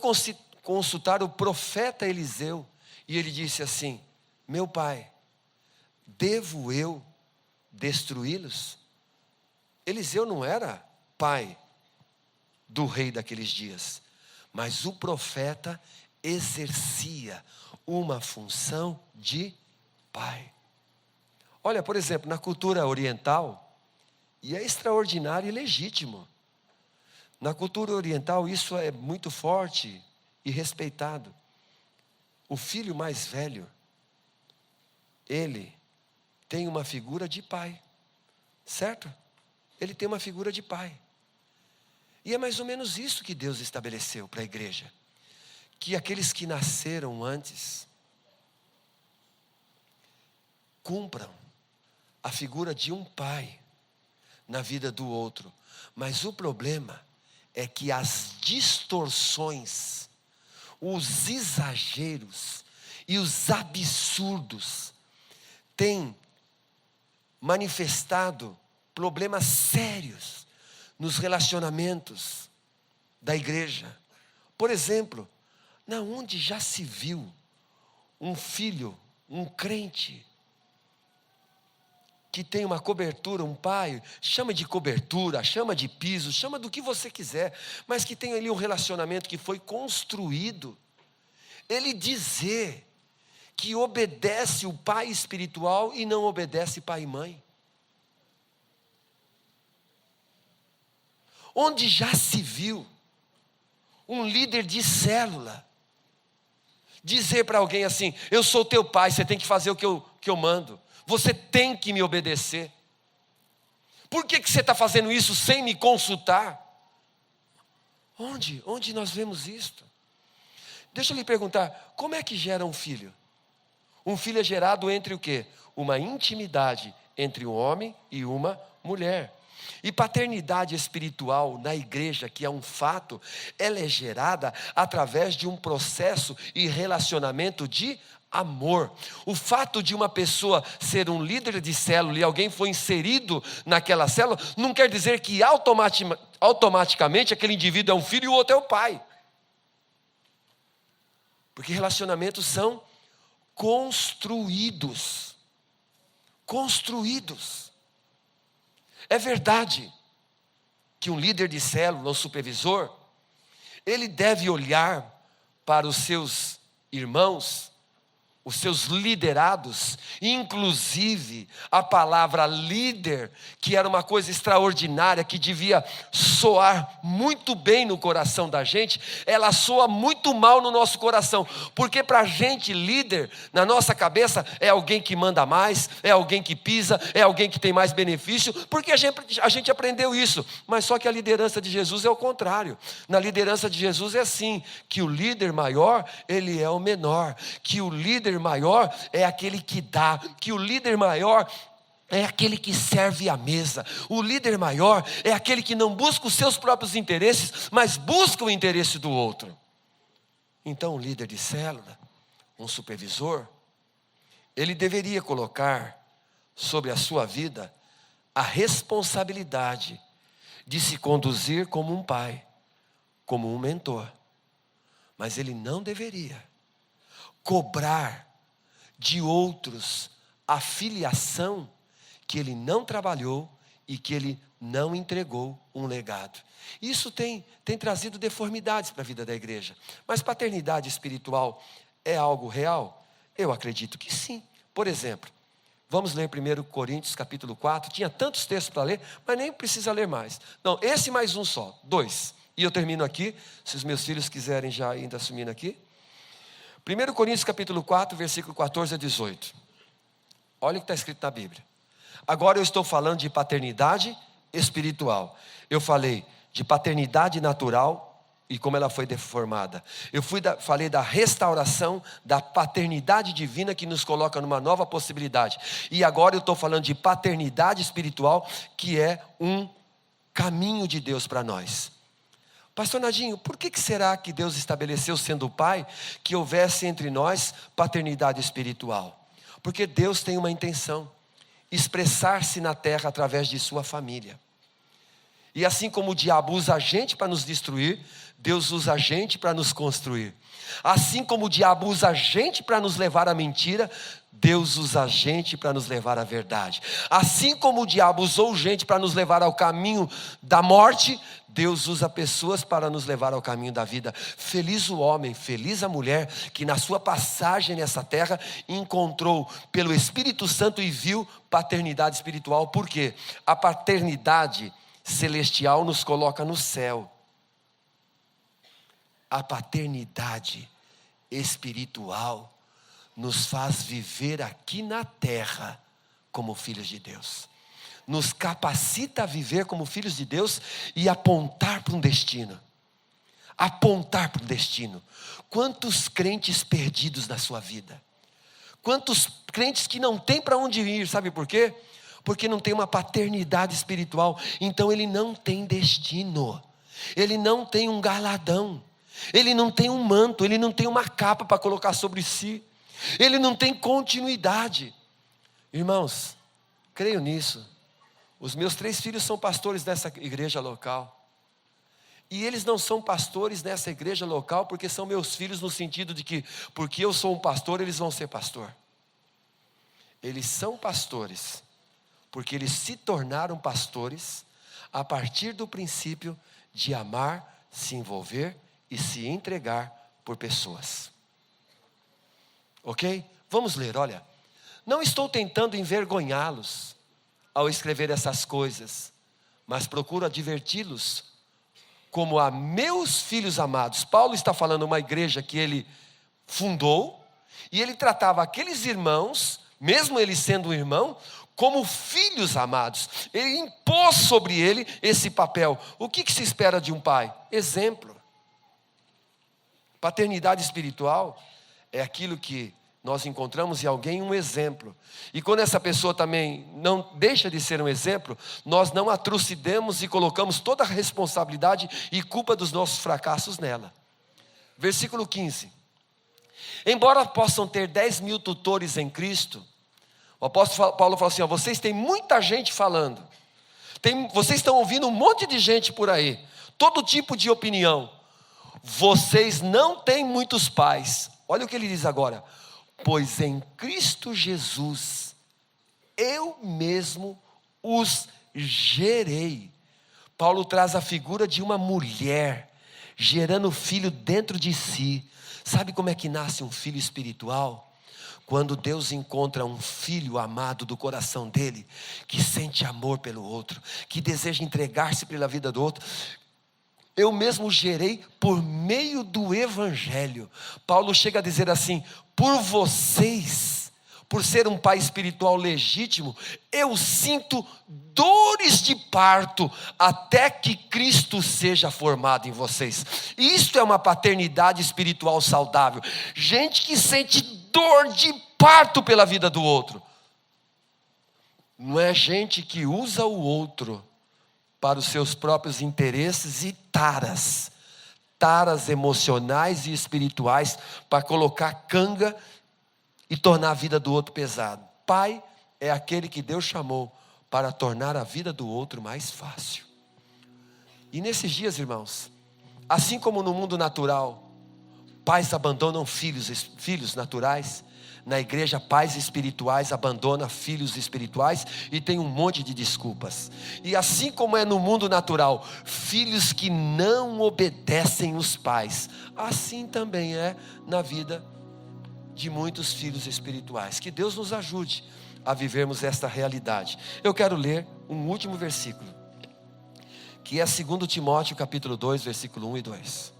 consultar o profeta Eliseu. E ele disse assim, meu pai, devo eu destruí-los? Eliseu não era pai do rei daqueles dias. Mas o profeta exercia uma função de pai. Olha, por exemplo, na cultura oriental, e é extraordinário e legítimo. Na cultura oriental isso é muito forte e respeitado. O filho mais velho, ele tem uma figura de pai, certo? Ele tem uma figura de pai. E é mais ou menos isso que Deus estabeleceu para a igreja. Que aqueles que nasceram antes cumpram a figura de um pai na vida do outro. Mas o problema é que as distorções, os exageros e os absurdos têm manifestado problemas sérios nos relacionamentos da igreja. Por exemplo, na onde já se viu um filho, um crente, que tem uma cobertura, um pai, chama de cobertura, chama de piso, chama do que você quiser, mas que tem ali um relacionamento que foi construído, ele dizer que obedece o pai espiritual e não obedece pai e mãe. Onde já se viu um líder de célula dizer para alguém assim, eu sou teu pai, você tem que fazer o que eu mando. Você tem que me obedecer. Por que você está fazendo isso sem me consultar? Onde nós vemos isto? Deixa eu lhe perguntar, como é que gera um filho? Um filho é gerado entre o quê? Uma intimidade entre um homem e uma mulher. E paternidade espiritual na igreja, que é um fato, ela é gerada através de um processo e relacionamento de amor. O fato de uma pessoa ser um líder de célula e alguém foi inserido naquela célula, não quer dizer que automaticamente aquele indivíduo é um filho e o outro é o pai. Porque relacionamentos são construídos. Construídos. É verdade que um líder de célula, um supervisor, ele deve olhar para os seus irmãos, os seus liderados, inclusive a palavra líder, que era uma coisa extraordinária, que devia soar muito bem no coração da gente, ela soa muito mal no nosso coração, porque para a gente líder, na nossa cabeça, é alguém que manda mais, é alguém que pisa, é alguém que tem mais benefício, porque a gente aprendeu isso, mas só que a liderança de Jesus é o contrário. Na liderança de Jesus é assim, que o líder maior, ele é o menor, que o líder maior é aquele que dá, que o líder maior é aquele que serve à mesa. O líder maior é aquele que não busca os seus próprios interesses, mas busca o interesse do outro. Então, um líder de célula, um supervisor, ele deveria colocar sobre a sua vida a responsabilidade de se conduzir como um pai, como um mentor. Mas ele não deveria cobrar de outros a filiação que ele não trabalhou e que ele não entregou um legado. Isso tem trazido deformidades para a vida da igreja. Mas paternidade espiritual é algo real? Eu acredito que sim. Por exemplo, vamos ler 1 Coríntios capítulo 4. Tinha tantos textos para ler, mas nem precisa ler mais. Não, esse mais um só, 2. E eu termino aqui, se os meus filhos quiserem já ainda assumindo aqui. 1 Coríntios capítulo 4, versículo 14 a 18. Olha o que está escrito na Bíblia. Agora eu estou falando de paternidade espiritual. Eu falei de paternidade natural e como ela foi deformada. Falei da restauração da paternidade divina que nos coloca numa nova possibilidade. E agora eu estou falando de paternidade espiritual, que é um caminho de Deus para nós. Pastor Nadinho, por que será que Deus estabeleceu, sendo o Pai, que houvesse entre nós paternidade espiritual? Porque Deus tem uma intenção, expressar-se na terra através de sua família. E assim como o diabo usa a gente para nos destruir, Deus usa a gente para nos construir. Assim como o diabo usa a gente para nos levar à mentira, Deus usa a gente para nos levar à verdade. Assim como o diabo usou gente para nos levar ao caminho da morte, Deus usa pessoas para nos levar ao caminho da vida. Feliz o homem, feliz a mulher, que na sua passagem nessa terra encontrou pelo Espírito Santo e viu paternidade espiritual. Por quê? A paternidade celestial nos coloca no céu. A paternidade espiritual nos faz viver aqui na terra como filhos de Deus. Nos capacita a viver como filhos de Deus e apontar para um destino. Apontar para um destino. Quantos crentes perdidos na sua vida? Quantos crentes que não tem para onde ir, sabe por quê? Porque não tem uma paternidade espiritual, então ele não tem destino. Ele não tem um galardão. Ele não tem um manto, ele não tem uma capa para colocar sobre si. Ele não tem continuidade. Irmãos, creio nisso. Os meus 3 filhos são pastores dessa igreja local. E eles não são pastores nessa igreja local porque são meus filhos no sentido de que, porque eu sou um pastor, eles vão ser pastor. Eles são pastores porque eles se tornaram pastores a partir do princípio de amar, se envolver e se entregar por pessoas. Ok? Vamos ler, olha. Não estou tentando envergonhá-los ao escrever essas coisas, mas procuro adverti-los como a meus filhos amados. Paulo está falando uma igreja que ele fundou, e ele tratava aqueles irmãos, mesmo ele sendo um irmão, como filhos amados. Ele impôs sobre ele esse papel. O que se espera de um pai? Exemplo. Paternidade espiritual é aquilo que nós encontramos em alguém um exemplo. E quando essa pessoa também não deixa de ser um exemplo, nós não a trucidemos e colocamos toda a responsabilidade e culpa dos nossos fracassos nela. Versículo 15. Embora possam ter 10 mil tutores em Cristo, o apóstolo Paulo fala assim, vocês têm muita gente falando. Vocês estão ouvindo um monte de gente por aí. Todo tipo de opinião. Vocês não têm muitos pais. Olha o que ele diz agora. Pois em Cristo Jesus, eu mesmo os gerei. Paulo traz a figura de uma mulher, gerando filho dentro de si. Sabe como é que nasce um filho espiritual? Quando Deus encontra um filho amado do coração dele, que sente amor pelo outro, que deseja entregar-se pela vida do outro. Eu mesmo gerei por meio do Evangelho. Paulo chega a dizer assim, por vocês, por ser um pai espiritual legítimo, eu sinto dores de parto, até que Cristo seja formado em vocês. Isto é uma paternidade espiritual saudável. Gente que sente dor de parto pela vida do outro. Não é gente que usa o outro para os seus próprios interesses e taras emocionais e espirituais, para colocar canga e tornar a vida do outro pesado. Pai é aquele que Deus chamou para tornar a vida do outro mais fácil. E nesses dias, irmãos, assim como no mundo natural, pais abandonam filhos naturais, na igreja, pais espirituais abandonam filhos espirituais e tem um monte de desculpas. E assim como é no mundo natural, filhos que não obedecem os pais, assim também é na vida de muitos filhos espirituais. Que Deus nos ajude a vivermos esta realidade. Eu quero ler um último versículo, que é 2 Timóteo capítulo 2, versículo 1 e 2.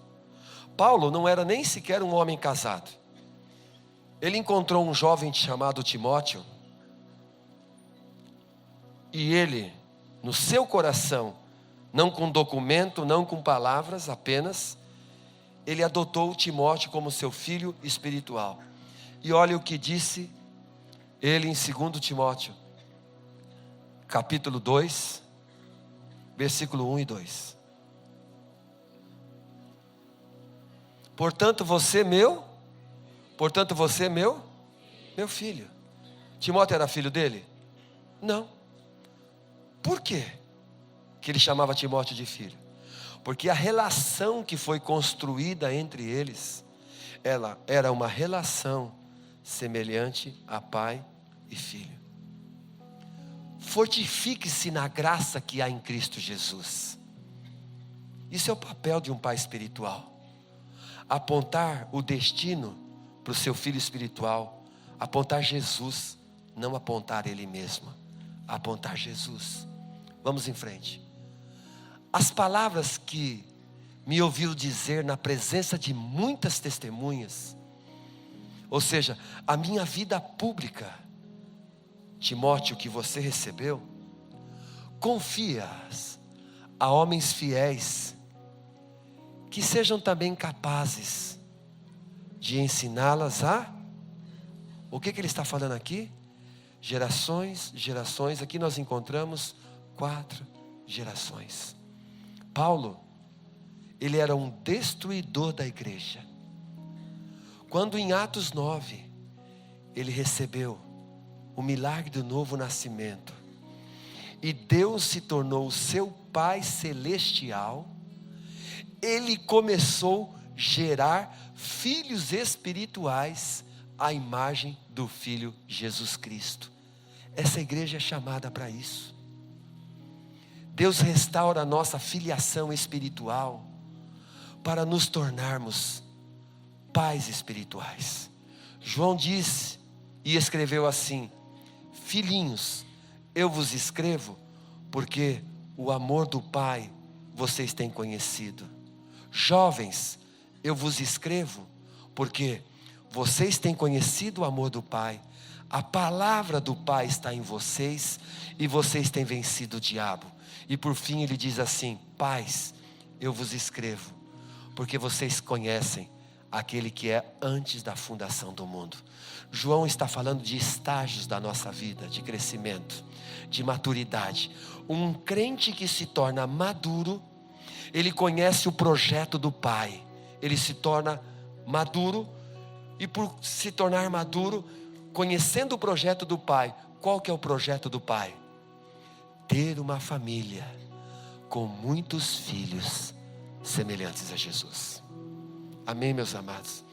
Paulo não era nem sequer um homem casado. Ele encontrou um jovem chamado Timóteo, e ele, no seu coração, não com documento, não com palavras apenas, ele adotou Timóteo como seu filho espiritual. E olha o que disse ele em 2 Timóteo, capítulo 2, versículo 1 e 2. Portanto, você meu filho. Timóteo era filho dele? Não. Por quê que ele chamava Timóteo de filho? Porque a relação que foi construída entre eles, ela era uma relação semelhante a pai e filho. Fortifique-se na graça que há em Cristo Jesus. Isso é o papel de um pai espiritual. Apontar o destino para o seu filho espiritual, apontar Jesus, não apontar ele mesmo, apontar Jesus. Vamos em frente. As palavras que me ouviu dizer na presença de muitas testemunhas, ou seja, a minha vida pública, Timóteo, que você recebeu, confia-as a homens fiéis, que sejam também capazes de ensiná-las a... O que ele está falando aqui? Gerações, aqui nós encontramos 4 gerações. Paulo, ele era um destruidor da igreja. Quando em Atos 9, ele recebeu o milagre do novo nascimento, e Deus se tornou o seu Pai celestial, ele começou a gerar filhos espirituais à imagem do Filho Jesus Cristo. Essa igreja é chamada para isso. Deus restaura a nossa filiação espiritual para nos tornarmos pais espirituais. João disse e escreveu assim: filhinhos, eu vos escrevo porque o amor do Pai vocês têm conhecido. Jovens, eu vos escrevo porque vocês têm conhecido o amor do Pai. A palavra do Pai está em vocês e vocês têm vencido o diabo. E por fim ele diz assim: pais, eu vos escrevo porque vocês conhecem aquele que é antes da fundação do mundo. João está falando de estágios da nossa vida, de crescimento, de maturidade. Um crente que se torna maduro, ele conhece o projeto do Pai. Ele se torna maduro, e por se tornar maduro, conhecendo o projeto do Pai. Qual que é o projeto do Pai? Ter uma família com muitos filhos semelhantes a Jesus. Amém, meus amados?